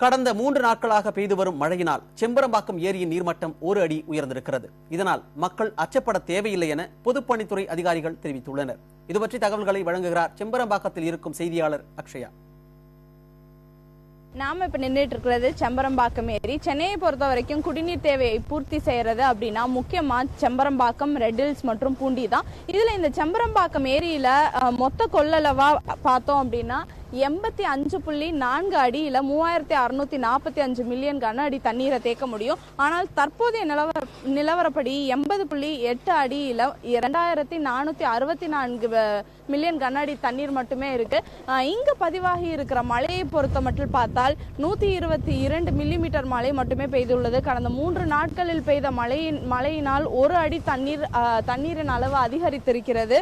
கடந்த 3 நாட்களாக பெய்து வரும் மழையினால் செம்பரம்பாக்கம் ஏரியின் நீர்மட்டம் 1 அடி உயர்ந்திருக்கிறது. இதனால் மக்கள் அச்சப்பட தேவையில்லை என பொதுப்பணித்துறை அதிகாரிகள் தெரிவித்துள்ளனர். இதுபற்றி தகவல்களை வழங்குகிறார் செம்பரம்பாக்கத்தில் இருக்கும் செய்தியாளர் அக்ஷயா. நாம இப்ப நின்றுட்டு இருக்கிறது செம்பரம்பாக்கம் ஏரி. சென்னையை பொறுத்த வரைக்கும் குடிநீர் தேவையை பூர்த்தி செய்யறது அப்படின்னா முக்கியமா செம்பரம்பாக்கம், ரெட் ஹில்ஸ் மற்றும் பூண்டி தான். இதுல இந்த செம்பரம்பாக்கம் ஏரியில மொத்த கொள்ளளவா பார்த்தோம் அப்படின்னா 85.4 அடியில 3645 மில்லியன் கன அடி தண்ணீரை தேக்க முடியும். ஆனால் தற்போதைய நிலவரப்படி 80.8 அடியில 2464 மில்லியன் கன அடி தண்ணீர் மட்டுமே இருக்கு. இங்க பதிவாகி இருக்கிற மழையை பொறுத்த மட்டும் பார்த்தால் 122 மில்லிமீட்டர் மழை மட்டுமே பெய்துள்ளது. கடந்த 3 நாட்களில் பெய்த மழையினால் 1 அடி தண்ணீரின் அளவு அதிகரித்திருக்கிறது.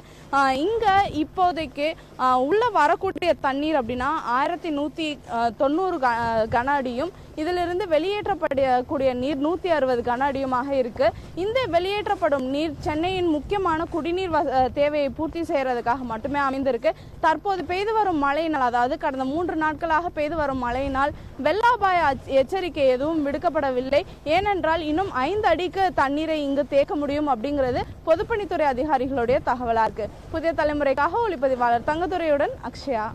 இங்க இப்போதைக்கு உள்ள வரக்கூடிய தண்ணீர் அப்படின்னா 1190 கன அடியும், இதிலிருந்து வெளியேற்றப்படக்கூடிய நீர் 160 கன அடியுமாக இருக்கு. இந்த வெளியேற்றப்படும் நீர் சென்னையின் முக்கியமான குடிநீர் தேவையை பூர்த்தி செய்யறதுக்காக மட்டுமே அமைந்திருக்கு. தற்போது பெய்து வரும் மழையினால், அதாவது கடந்த 3 நாட்களாக பெய்து வரும் மழையினால் வெள்ள அபாய எச்சரிக்கை எதுவும் விடுக்கப்படவில்லை. ஏனென்றால் இன்னும் 5 அடிக்கு தண்ணீரை இங்கு தேக்க முடியும் அப்படிங்கிறது பொதுப்பணித்துறை அதிகாரிகளுடைய தகவலா இருக்கு. புதிய தலைமுறைக்காக ஒளிப்பதிவாளர் தங்கத்துறையுடன் அக்ஷயா.